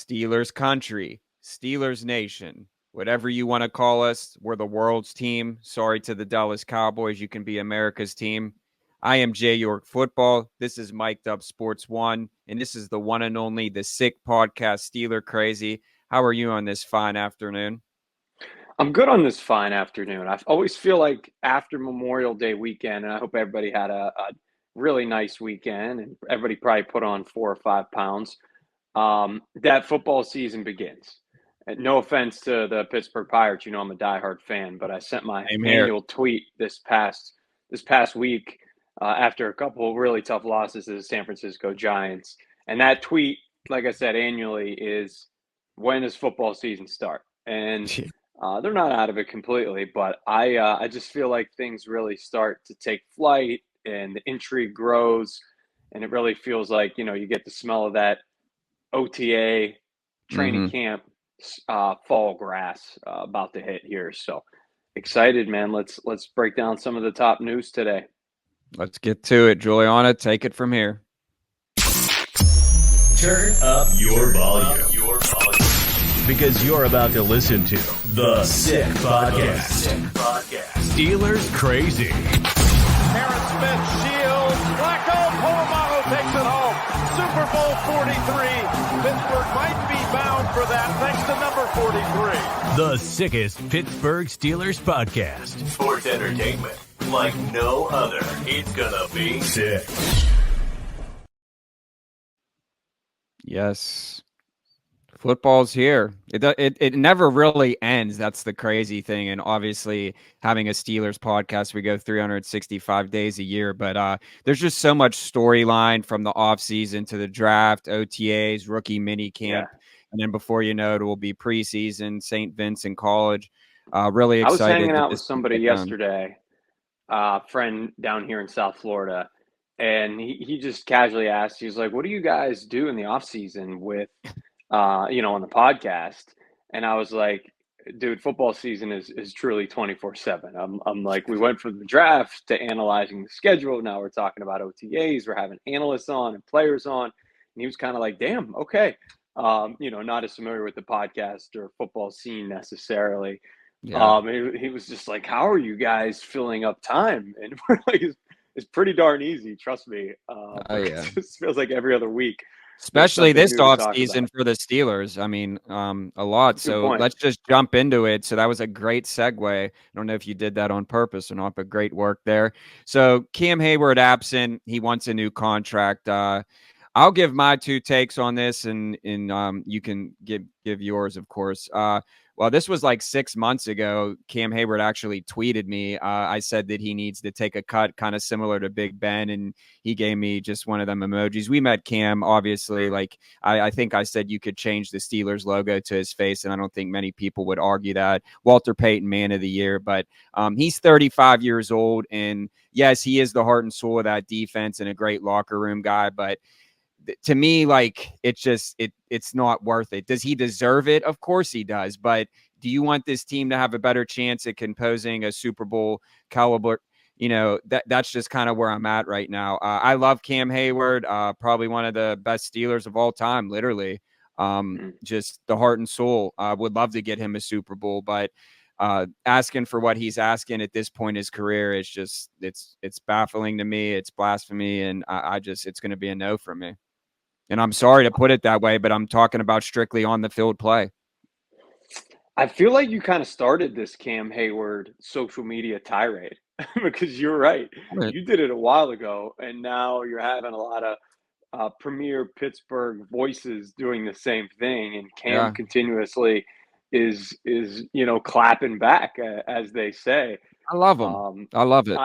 Steelers country, Steelers nation, whatever you want to call us. We're the world's team. Sorry to the Dallas Cowboys. You can be America's team. I am Jay York Football. This is Mic'd Up Sports One, and this is the one and only The Sick Podcast, Steeler Crazy. How are you on this fine afternoon? I'm good on this fine afternoon. I always feel like after Memorial Day weekend, and I hope everybody had a really nice weekend, and everybody probably put on 4 or 5 pounds. That football season begins. And no offense to the Pittsburgh Pirates, I'm a diehard fan, but I sent my Same here. annual tweet this past week after a couple of really tough losses to the San Francisco Giants, and that tweet, like I said, annually is when does football season start? And they're not out of it completely, but I just feel like things really start to take flight and the intrigue grows, and it really feels like you get the smell of that OTA training camp fall grass about to hit here. So excited, man. Let's break down some of the top news today. Let's get to it. Juliana, take it from here. Turn up your volume. Because you're about to listen to The Sick Podcast. Steelers Crazy. Harris Smith shields. Flacco Polamalu takes it home. Super Bowl 43. Pittsburgh might be bound for that thanks to number 43. The sickest Pittsburgh Steelers podcast. Sports entertainment like no other. It's gonna be sick. Yes. Football's here. It never really ends. That's the crazy thing. And obviously, having a Steelers podcast, we go 365 days a year. But there's just so much storyline from the offseason to the draft, OTAs, rookie mini camp. Yeah. And then before you know it, will be preseason, St. Vincent College. Really excited. I was hanging out with somebody yesterday, a friend down here in South Florida. And he just casually asked, he was like, what do you guys do in the offseason with on the podcast? And I was like, dude, football season is truly 24/7. I'm like, we went from the draft to analyzing the schedule. Now we're talking about OTAs. We're having analysts on and players on. And he was kind of like, damn, okay. Not as familiar with the podcast or football scene necessarily. Yeah. He was just like, how are you guys filling up time? And we're like, it's pretty darn easy. Trust me. Yeah. It just feels like every other week. Especially this offseason for the Steelers. I mean, a lot. So let's just jump into it. So that was a great segue. I don't know if you did that on purpose or not, but great work there. So Cam Heyward absent. He wants a new contract. I'll give my two takes on this, and you can give yours, of course. Well, this was like 6 months ago. Cam Heyward actually tweeted me. I said that he needs to take a cut, kind of similar to Big Ben, and he gave me just one of them emojis. We met Cam, obviously. Like I think I said you could change the Steelers logo to his face, and I don't think many people would argue that. Walter Payton, Man of the Year, but he's 35 years old, and yes, he is the heart and soul of that defense and a great locker room guy, but to me, like, it's not worth it. Does he deserve it? Of course he does. But do you want this team to have a better chance at composing a Super Bowl caliber? That's just kind of where I'm at right now. I love Cam Heyward, probably one of the best Steelers of all time, literally. Just the heart and soul. Would love to get him a Super Bowl, but asking for what he's asking at this point in his career is just it's baffling to me. It's blasphemy, and it's going to be a no for me. And I'm sorry to put it that way, but I'm talking about strictly on the field play. I feel like you kind of started this Cam Heyward social media tirade because you're right. You did it a while ago, and now you're having a lot of premier Pittsburgh voices doing the same thing, and Cam continuously is clapping back, as they say. I love him. I love it.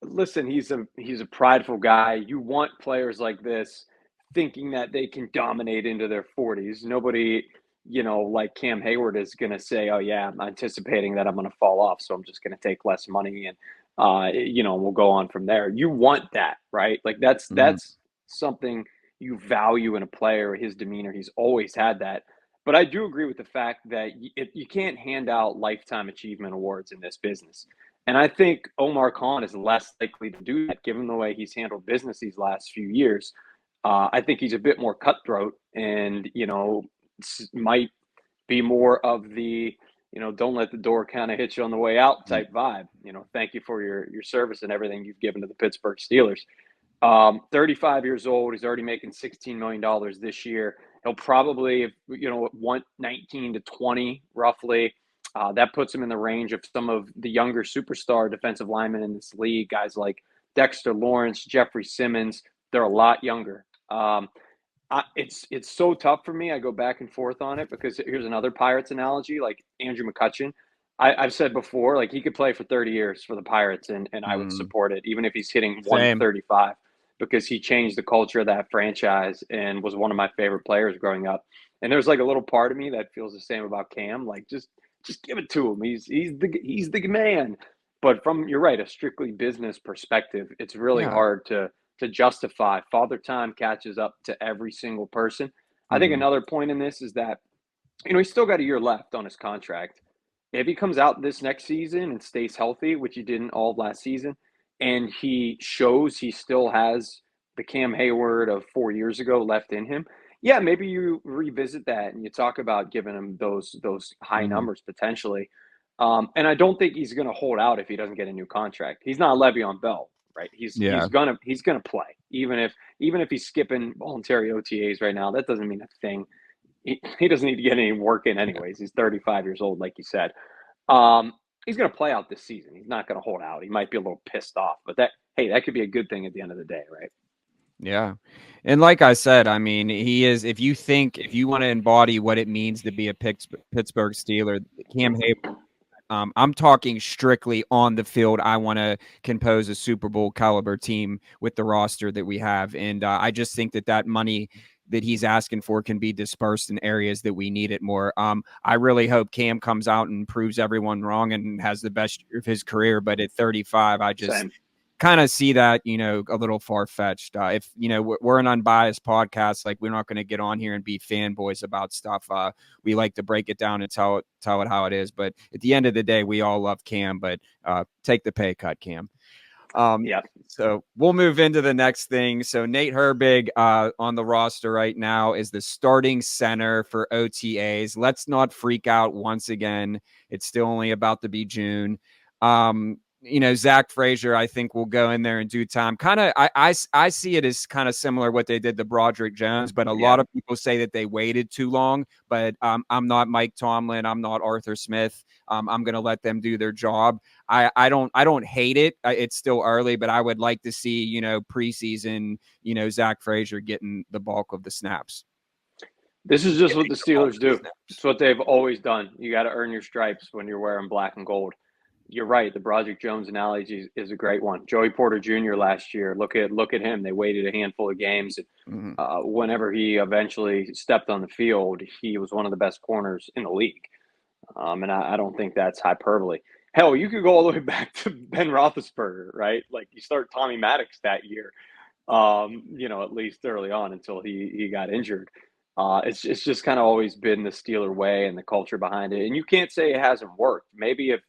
Listen, he's a prideful guy. You want players like this thinking that they can dominate into their 40s. Nobody, like Cam Heyward is going to say, oh yeah, I'm anticipating that I'm going to fall off, so I'm just going to take less money and we'll go on from there. You want that, right? Like that's something you value in a player, his demeanor. He's always had that. But I do agree with the fact that you can't hand out lifetime achievement awards in this business. And I think Omar Khan is less likely to do that given the way he's handled business these last few years. I think he's a bit more cutthroat and, might be more of the, don't let the door kind of hit you on the way out type vibe. Thank you for your service and everything you've given to the Pittsburgh Steelers. 35 years old. He's already making $16 million this year. He'll probably, want 19 to 20 roughly. That puts him in the range of some of the younger superstar defensive linemen in this league, guys like Dexter Lawrence, Jeffrey Simmons. They're a lot younger. It's so tough for me. I go back and forth on it because here's another Pirates analogy, like Andrew McCutchen. I've said before, like he could play for 30 years for the Pirates and I would support it, even if he's hitting 135, because he changed the culture of that franchise and was one of my favorite players growing up. And there's like a little part of me that feels the same about Cam. Like just give it to him. He's the man. But from, you're right, a strictly business perspective, it's really hard to justify. Father Time catches up to every single person. I think another point in this is that, he's still got a year left on his contract. If he comes out this next season and stays healthy, which he didn't all of last season, and he shows he still has the Cam Heyward of 4 years ago left in him, yeah, maybe you revisit that and you talk about giving him those high numbers potentially. And I don't think he's going to hold out if he doesn't get a new contract. He's not Le'Veon Bell, right? He's gonna play even if he's skipping voluntary OTAs right now. That doesn't mean a thing. He doesn't need to get any work in anyways. He's 35 years old, like you said. He's going to play out this season. He's not going to hold out. He might be a little pissed off, but that could be a good thing at the end of the day, right? Yeah. And like I said, I mean, he is, if you want to embody what it means to be a Pittsburgh Steeler, Cam Heyward, I'm talking strictly on the field. I want to compose a Super Bowl caliber team with the roster that we have. And I just think that money that he's asking for can be dispersed in areas that we need it more. I really hope Cam comes out and proves everyone wrong and has the best of his career. But at 35, I just kind of see that, a little far-fetched. If, we're an unbiased podcast, like we're not going to get on here and be fanboys about stuff. We like to break it down and tell it how it is. But at the end of the day, we all love Cam, but take the pay cut, Cam. So we'll move into the next thing. So Nate Herbig on the roster right now is the starting center for OTAs. Let's not freak out once again. It's still only about to be June. Zach Frazier, I think, will go in there in due time. Kind of, I see it as kind of similar what they did to Broderick Jones, but a lot of people say that they waited too long. But I'm not Mike Tomlin. I'm not Arthur Smith. I'm going to let them do their job. I don't hate it. It's still early, but I would like to see, preseason, Zach Frazier getting the bulk of the snaps. This is just what the Steelers do. It's what they've always done. You got to earn your stripes when you're wearing black and gold. You're right. The Broderick Jones analogy is a great one. Joey Porter Jr. last year, look at him. They waited a handful of games. Whenever he eventually stepped on the field, he was one of the best corners in the league. And I don't think that's hyperbole. Hell, you could go all the way back to Ben Roethlisberger, right? Like you start Tommy Maddox that year, at least early on until he got injured. It's just kind of always been the Steeler way and the culture behind it. And you can't say it hasn't worked. Maybe if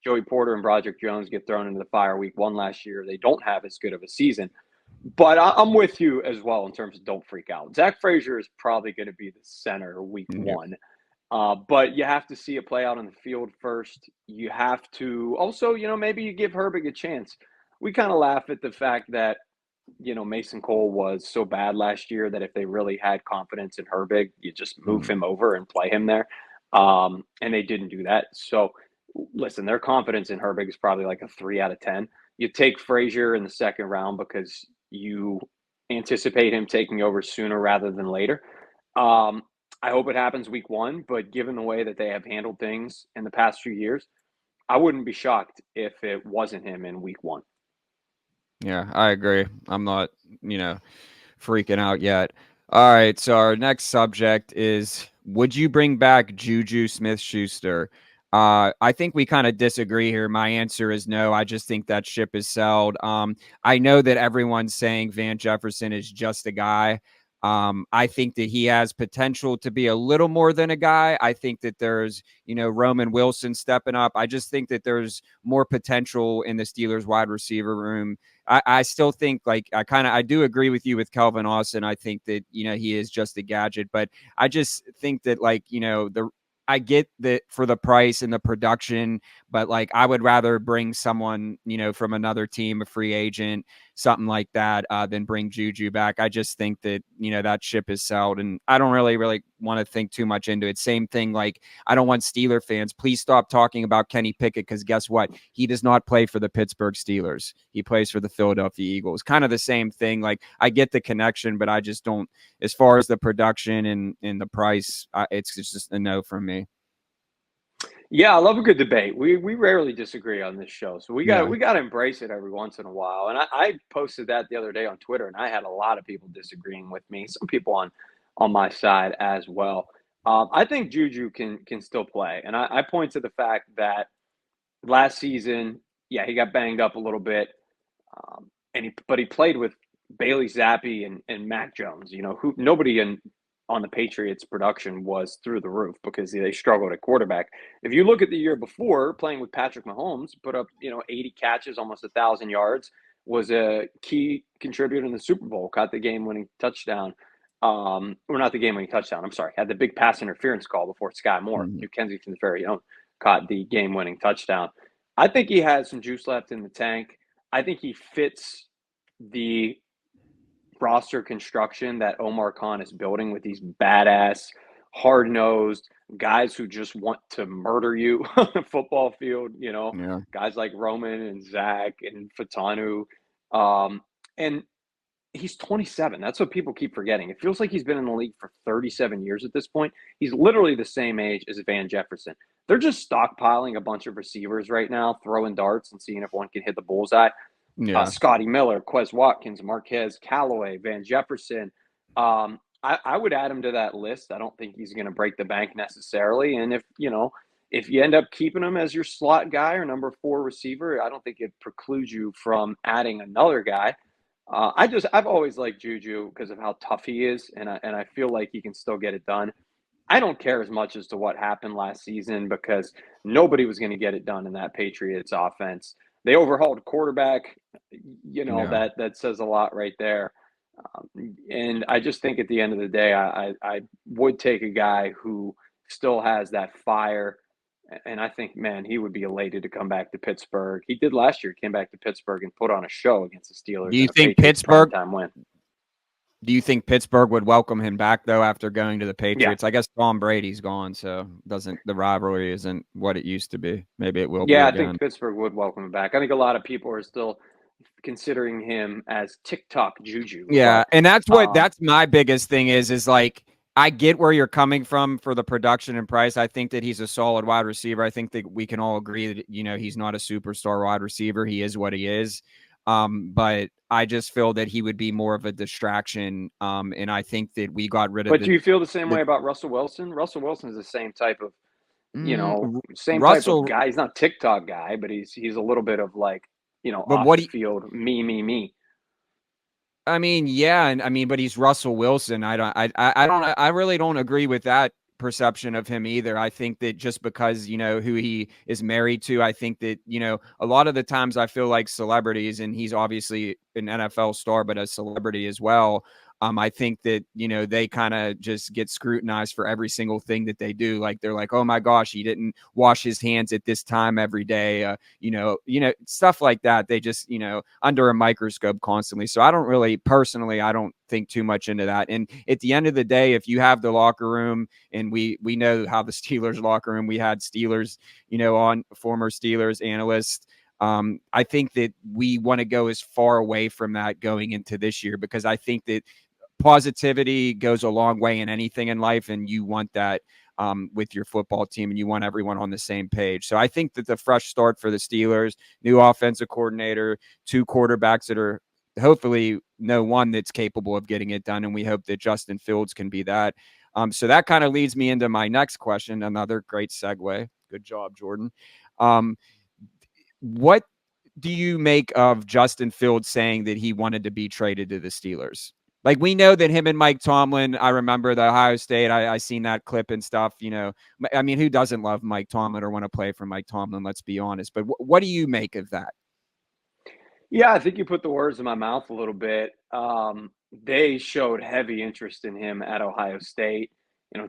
Joey Porter and Broderick Jones get thrown into the fire week 1 last year, they don't have as good of a season. But I'm with you as well in terms of don't freak out. Zach Frazier is probably going to be the center week 1. But you have to see it play out on the field first. You have to also, maybe you give Herbig a chance. We kind of laugh at the fact that, Mason Cole was so bad last year that if they really had confidence in Herbig, you just move him over and play him there. And they didn't do that. So, listen, their confidence in Herbig is probably like a 3 out of 10. You take Frazier in the second round because you anticipate him taking over sooner rather than later. I hope it happens week 1, but given the way that they have handled things in the past few years, I wouldn't be shocked if it wasn't him in week 1. Yeah, I agree. I'm not, freaking out yet. All right, so our next subject is, would you bring back Juju Smith-Schuster? I think we kind of disagree here. My answer is no. I just think that ship is sailed. I know that everyone's saying Van Jefferson is just a guy. I think that he has potential to be a little more than a guy. I think that there's, Roman Wilson stepping up. I just think that there's more potential in the Steelers wide receiver room. I still think, like, I do agree with you with Kelvin Austin. I think that, he is just a gadget, but I just think that, like, I get that for the price and the production, but like I would rather bring someone, from another team, a free agent, something like that, than bring Juju back. I just think that, that ship is sailed, and I don't really want to think too much into it. Same thing, like I don't want Steeler fans, please stop talking about Kenny Pickett, because guess what? He does not play for the Pittsburgh Steelers. He plays for the Philadelphia Eagles. Kind of the same thing. Like I get the connection, but I just don't, as far as the production and the price, it's just a no from me. Yeah, I love a good debate. We rarely disagree on this show, so we got to embrace it every once in a while. And I posted that the other day on Twitter, and I had a lot of people disagreeing with me. Some people on my side as well. I think Juju can still play, and I point to the fact that last season, yeah, he got banged up a little bit, but he played with Bailey Zappi and Mac Jones. Who nobody on the Patriots production was through the roof because they struggled at quarterback. If you look at the year before, playing with Patrick Mahomes, put up 80 catches, almost 1,000 yards, was a key contributor in the Super Bowl, caught the game-winning touchdown. Or not the game-winning touchdown, I'm sorry, had the big pass interference call before Sky Moore, New Kensington's very own, caught the game-winning touchdown. I think he has some juice left in the tank. I think he fits the roster construction that Omar Khan is building with these badass, hard-nosed guys who just want to murder you on the football field, guys like Roman and Zach and Fatanu. And he's 27. That's what people keep forgetting. It feels like he's been in the league for 37 years at this point. He's literally the same age as Van Jefferson. They're just stockpiling a bunch of receivers right now, throwing darts and seeing if one can hit the bullseye. Yeah. Scotty Miller, Quez Watkins, Marquez Callaway, Van Jefferson. I would add him to that list. I don't think he's going to break the bank necessarily. And if you end up keeping him as your slot guy or number 4 receiver, I don't think it precludes you from adding another guy. I've always liked Juju because of how tough he is, and I feel like he can still get it done. I don't care as much as to what happened last season because nobody was going to get it done in that Patriots offense. They overhauled quarterback, that says a lot right there. And I just think at the end of the day, I would take a guy who still has that fire. And I think, man, he would be elated to come back to Pittsburgh. He did last year, came back to Pittsburgh and put on a show against the Steelers. Do you think Pittsburgh win? Do you think Pittsburgh would welcome him back, though, after going to the Patriots? Yeah. I guess Tom Brady's gone, so the rivalry isn't what it used to be. Maybe it will be again. I think Pittsburgh would welcome him back. I think a lot of people are still considering him as TikTok Juju. Yeah, and that's my biggest thing is like, I get where you're coming from for the production and price. I think that he's a solid wide receiver. I think that we can all agree that, he's not a superstar wide receiver. He is what he is. But I just feel that he would be more of a distraction. And I think that we got rid of But do you feel the same way about Russell Wilson? Russell Wilson is the same type of, type of guy. He's not a TikTok guy, but he's a little bit of like, off the field, me. I mean, yeah, and but he's Russell Wilson. I really don't agree with that perception of him either. I think that just because, who he is married to, I think that, a lot of the times I feel like celebrities, and he's obviously an NFL star, but a celebrity as well. I think that, they kind of just get scrutinized for every single thing that they do. Like, they're like, oh my gosh, he didn't wash his hands at this time every day. Stuff like that. They just, under a microscope constantly. So I don't think too much into that. And at the end of the day, if you have the locker room, and we know how the Steelers locker room, we had Steelers, on former Steelers analysts. I think that we want to go as far away from that going into this year, because I think that positivity goes a long way in anything in life, and you want that with your football team, and you want everyone on the same page. So I think that the fresh start for the Steelers, new offensive coordinator, 2 quarterbacks that are hopefully one that's capable of getting it done, and we hope that Justin Fields can be that. So that kind of leads me into my next question, another great segue. Good job, Jordan. What do you make of Justin Fields saying that he wanted to be traded to the Steelers? Like, we know that him and Mike Tomlin, I remember the Ohio State, I seen that clip and stuff, I mean, who doesn't love Mike Tomlin or want to play for Mike Tomlin, let's be honest. But what do you make of that? Yeah, I think you put the words in my mouth a little bit. They showed heavy interest in him at Ohio State.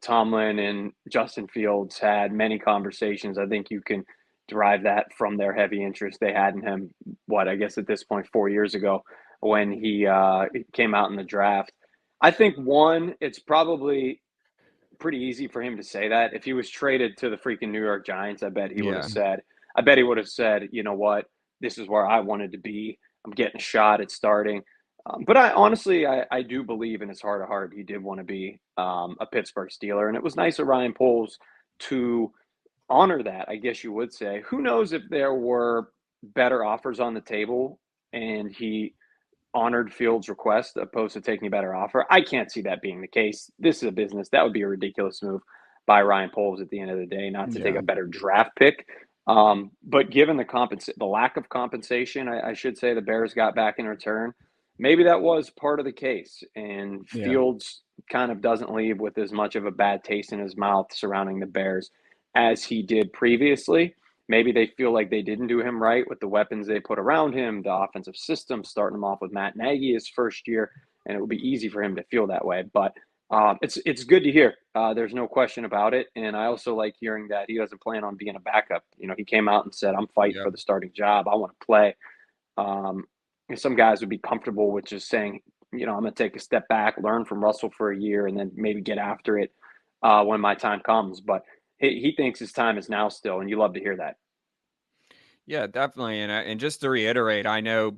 Tomlin and Justin Fields had many conversations. I think you can derive that from their heavy interest they had in him, I guess at this point, 4 years ago when he came out in the draft. I think, one, it's probably pretty easy for him to say that. If he was traded to the freaking New York Giants, I bet he would have said, you know what, this is where I wanted to be. I'm getting a shot at starting. But I honestly do believe in his heart of heart he did want to be a Pittsburgh Steeler. And it was nice of Ryan Poles to honor that, I guess you would say. Who knows if there were better offers on the table and he honored Fields' request opposed to taking a better offer. I can't see that being the case. This is a business. That would be a ridiculous move by Ryan Poles at the end of the day, not to take a better draft pick. But given the lack of compensation, I should say the Bears got back in return, maybe that was part of the case. And Fields kind of doesn't leave with as much of a bad taste in his mouth surrounding the Bears as he did previously. Maybe they feel like they didn't do him right with the weapons they put around him, the offensive system, starting him off with Matt Nagy his first year, and it would be easy for him to feel that way. But it's good to hear. There's no question about it. And I also like hearing that he doesn't plan on being a backup. He came out and said, I'm fighting for the starting job. I want to play. Some guys would be comfortable with just saying, I'm going to take a step back, learn from Russell for a year, and then maybe get after it when my time comes. But he thinks his time is now still, and you love to hear that. Yeah, definitely. And just to reiterate, I know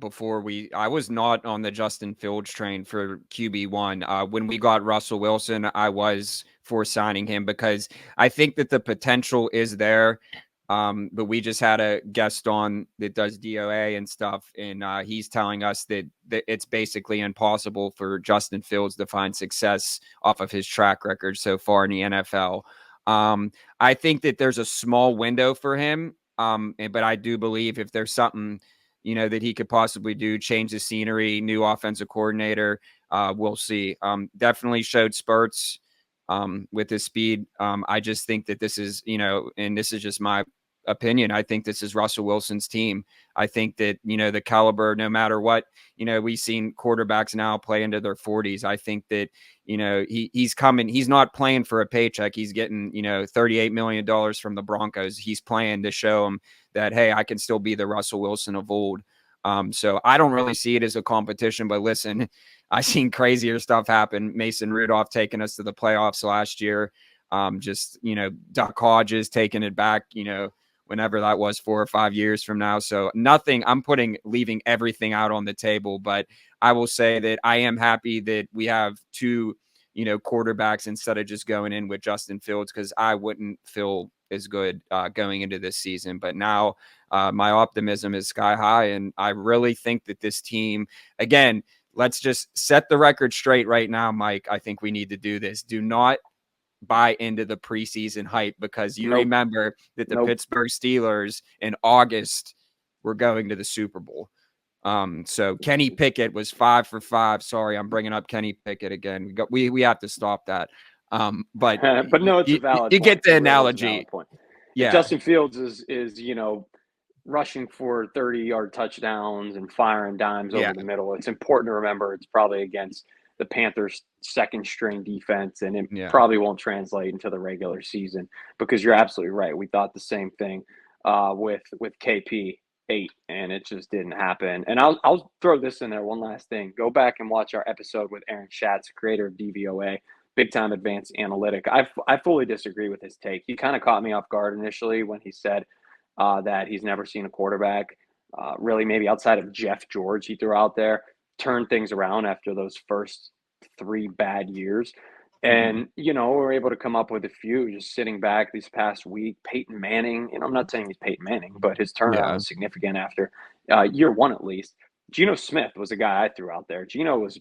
I was not on the Justin Fields train for QB1. When we got Russell Wilson, I was for signing him because I think that the potential is there. But we just had a guest on that does DOA and stuff, and he's telling us that it's basically impossible for Justin Fields to find success off of his track record so far in the NFL. I think that there's a small window for him. But I do believe if there's something, that he could possibly do, change the scenery, new offensive coordinator, we'll see. Definitely showed spurts with his speed. I just think that this is, and this is just my opinion, I think this is Russell Wilson's team. I think that, the caliber, no matter what, we've seen quarterbacks now play into their 40s. I think that, he's coming. He's not playing for a paycheck. He's getting, $38 million from the Broncos. He's playing to show him that, hey, I can still be the Russell Wilson of old. So I don't really see it as a competition, but listen, I've seen crazier stuff happen. Mason Rudolph taking us to the playoffs last year. Duck Hodges taking it back, whenever that was 4 or 5 years from now. So nothing, I'm leaving everything out on the table, but I will say that I am happy that we have two, quarterbacks instead of just going in with Justin Fields, because I wouldn't feel as good going into this season. But now my optimism is sky high, and I really think that this team, again, let's just set the record straight right now, Mike. I think we need to do this. Do not buy into the preseason hype, because you remember that the Pittsburgh Steelers in August were going to the Super Bowl. So Kenny Pickett was 5 for 5. Sorry, I'm bringing up Kenny Pickett again. We have to stop that. But but no, it's a valid. You get the analogy. Yeah, Justin Fields is rushing for 30-yard touchdowns and firing dimes over the middle. It's important to remember it's probably against the Panthers' second-string defense, and it probably won't translate into the regular season, because you're absolutely right. We thought the same thing with KP8, and it just didn't happen. And I'll throw this in there, one last thing. Go back and watch our episode with Aaron Schatz, creator of DVOA, Big Time Advanced Analytic. I fully disagree with his take. He kind of caught me off guard initially when he said that he's never seen a quarterback, really maybe outside of Jeff George he threw out there, turn things around after those first 3 bad years. And, we're able to come up with a few just sitting back this past week. Peyton Manning, I'm not saying he's Peyton Manning, but his turnaround was significant after year 1 at least. Geno Smith was a guy I threw out there. Geno was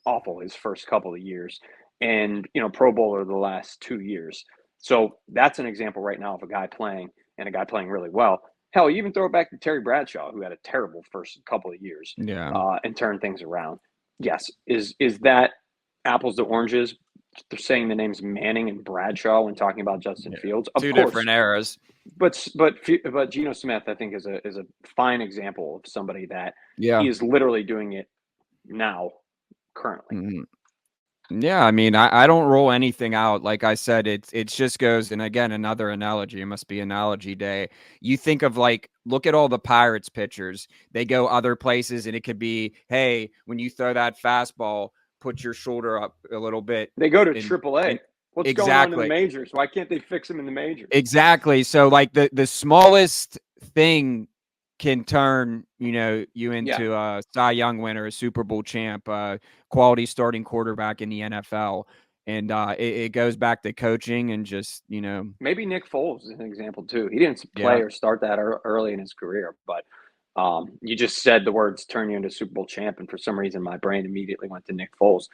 awful his first couple of years, and, Pro Bowler the last 2 years. So that's an example right now of a guy playing, and a guy playing really well. Hell, you even throw it back to Terry Bradshaw, who had a terrible first couple of years and turned things around. Yes. Is that apples to oranges? They're saying the names Manning and Bradshaw when talking about Justin Fields. Of course, different eras. But Geno Smith, I think, is a fine example of somebody that he is literally doing it now, currently. Mm-hmm. Yeah, I mean, I don't roll anything out. Like I said, it just goes, and again, another analogy. It must be analogy day. You think of look at all the Pirates pitchers. They go other places, and it could be, hey, when you throw that fastball, put your shoulder up a little bit. They go to AAA. What's going on in the majors? Why can't they fix them in the majors? Exactly. So the smallest thing can turn, you into a Cy Young winner, a Super Bowl champ, quality starting quarterback in the NFL. And it goes back to coaching and just, Maybe Nick Foles is an example too. He didn't play or start that early in his career, but you just said the words turn you into a Super Bowl champ. And for some reason, my brain immediately went to Nick Foles.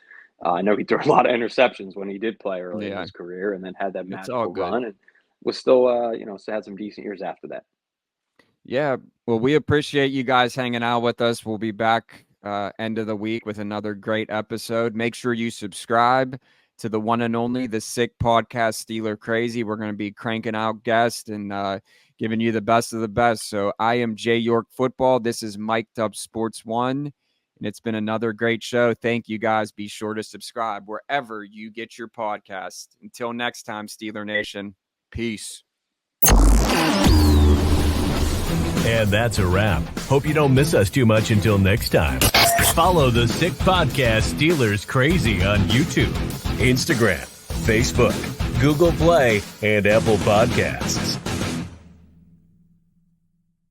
I know he threw a lot of interceptions when he did play early in his career and then had that magical run and was still, still had some decent years after that. Yeah, well, we appreciate you guys hanging out with us. We'll be back end of the week with another great episode. Make sure you subscribe to the one and only The Sick Podcast, Steeler Crazy. We're going to be cranking out guests and giving you the best of the best. So I am Jay York Football. This is Mic'd Up Sports 1, and it's been another great show. Thank you, guys. Be sure to subscribe wherever you get your podcast. Until next time, Steeler Nation, peace. And that's a wrap. Hope you don't miss us too much until next time. Follow the Sick Podcast Steelers Crazy on YouTube, Instagram, Facebook, Google Play, and Apple Podcasts.